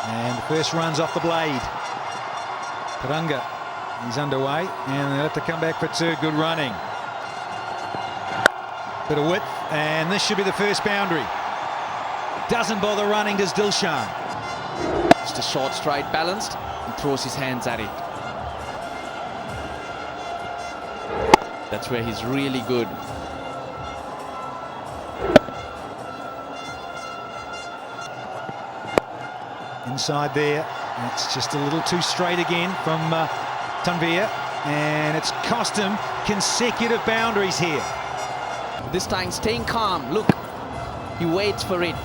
And the first run's off the blade. Taranga, he's underway, and they'll have to come back for two. Good running. Bit of width, and this should be the first boundary. Doesn't bother running, does Dilshan. Just a short stride, balanced, and throws his hands at it. That's where he's really good. Inside there, it's just a little too straight again from Tanvir, and it's cost him consecutive boundaries here. This time staying calm. Look, he waits for it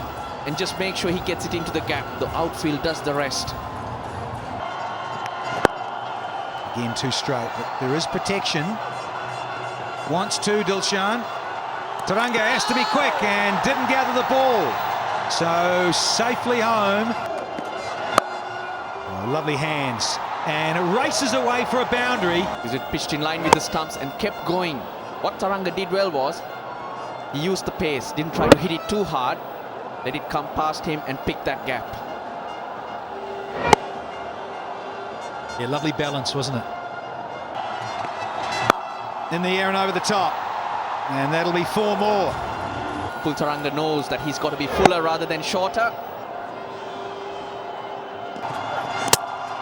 and just make sure he gets it into the gap. The outfield does the rest. Again, too straight, but there is protection. Wants to, Dilshan. Taranga has to be quick and didn't gather the ball. So safely home. Oh, lovely hands. And it races away for a boundary. Is it pitched in line with the stumps and kept going. What Taranga did well was he used the pace, didn't try to hit it too hard, let it come past him and pick that gap. Yeah, lovely balance, wasn't it? In the air and over the top. And that'll be 4 more. Taranga knows that he's got to be fuller rather than shorter.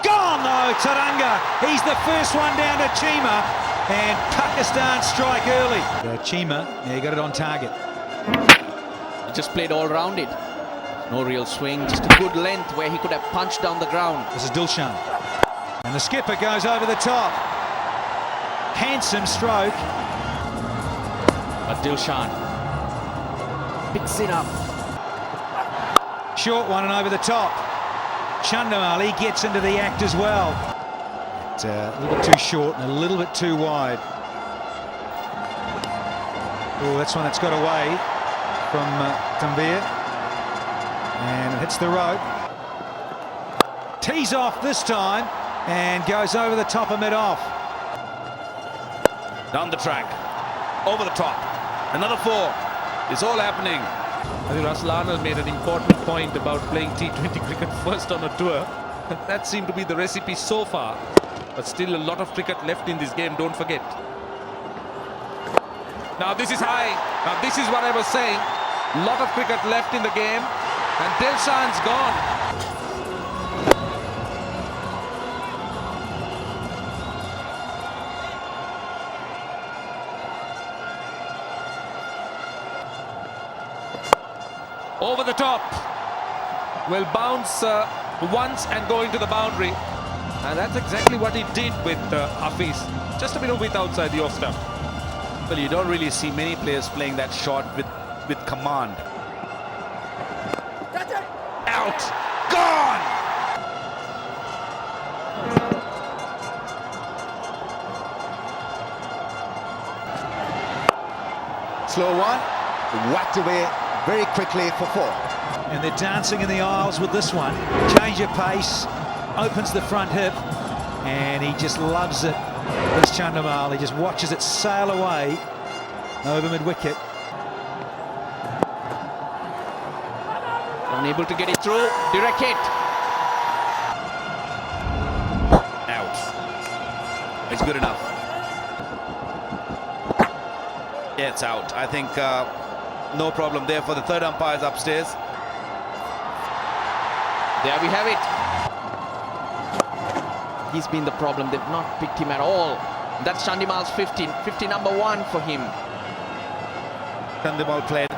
Gone though, Taranga. He's the first one down to Chima. And Pakistan strike early. Chima, yeah, he got it on target. He just played all round it. No real swing, just a good length where he could have punched down the ground. This is Dilshan. And the skipper goes over the top. Handsome stroke. But Dilshan picks it up. Short one and over the top. Chandimal, he gets into the act as well. But, a little bit too short and a little bit too wide. Oh, that's one that's got away from Tanvir. And it hits the rope. Tees off this time and goes over the top of mid-off. Down the track, over the top, another 4. It's all happening. I think Russell Arnold made an important point about playing T20 cricket first on a tour. That seemed to be the recipe so far. But still a lot of cricket left in this game, don't forget. Now this is high. Now this is what I was saying. A lot of cricket left in the game. And Dilshan's gone. Over the top. Will bounce once and go into the boundary. And that's exactly what he did with Hafiz. Just a bit of width outside the off stump. Well, you don't really see many players playing that shot with command. Out! Gone! Slow one, whacked away very quickly for 4. And they're dancing in the aisles with this one. Change of pace, opens the front hip, and he just loves it. This Chandimal, he just watches it sail away over mid-wicket. Unable to get it through, direct hit. Out. It's good enough. Yeah, it's out. I think no problem there for the third umpires upstairs. There we have it. He's been the problem. They've not picked him at all. That's Chandimal's 50 number 1 for him. Chandimal played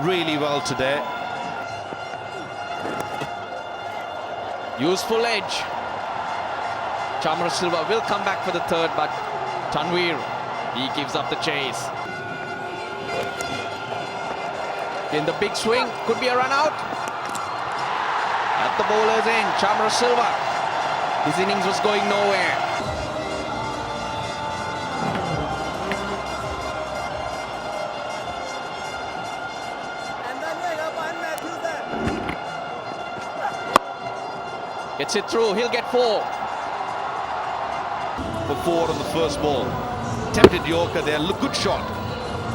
really well today. Useful edge. Chamra Silva will come back for the third, but Tanvir, he gives up the chase. In the big swing, could be a run out. At the bowler's end, Chamra Silva. His innings was going nowhere. Gets it through, he'll get 4. For 4 on the first ball. Tempted Yorker there. Look, good shot.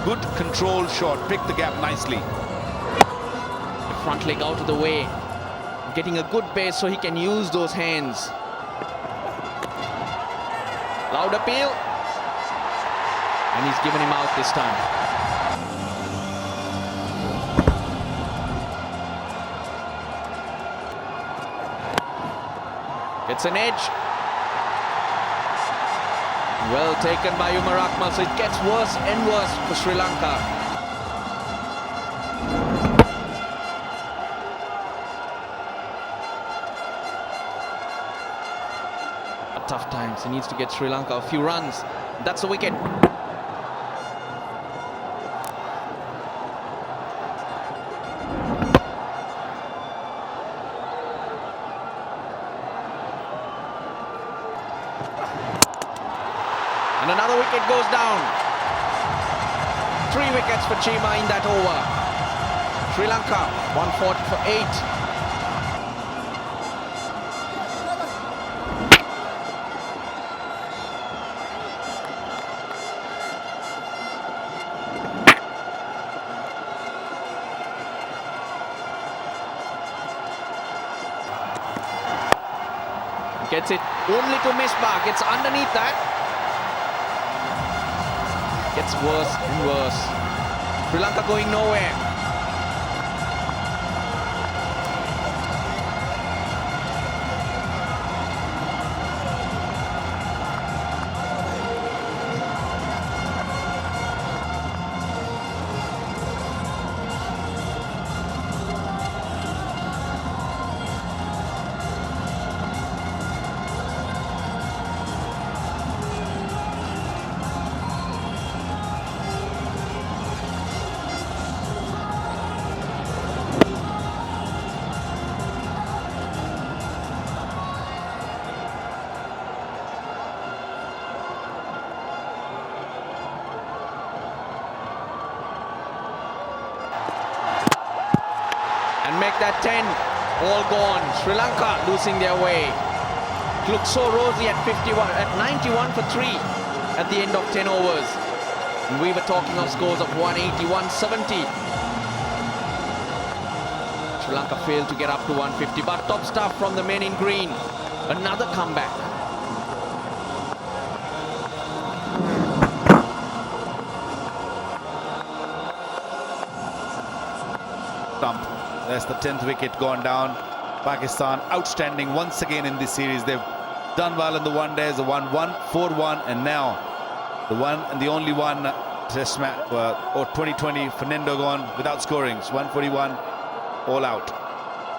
Good controlled shot. Picked the gap nicely. The front leg out of the way. getting a good base so he can use those hands. Loud appeal. And he's given him out this time. Gets an edge. Well taken by Umar Akmal, so it gets worse and worse for Sri Lanka. Tough times. He needs to get Sri Lanka a few runs. That's the wicket. And another wicket goes down. 3 wickets for Chima in that over. Sri Lanka 140 for 8. Gets it only to Misbah. Gets underneath that. Gets worse and worse. Sri Lanka going nowhere. And make that 10 all gone. Sri Lanka losing their way. It looks so rosy at 91 for 3 at the end of 10 overs. And we were talking of scores of 180, 170. Sri Lanka failed to get up to 150, but top stuff from the men in green. Another comeback. Stump. That's the 10th wicket gone down. Pakistan outstanding once again in this series. They've done well in the one days. They won 4-1, and now the one and the only one test match or 2020 Fernando gone without scoring. It's 141 all out.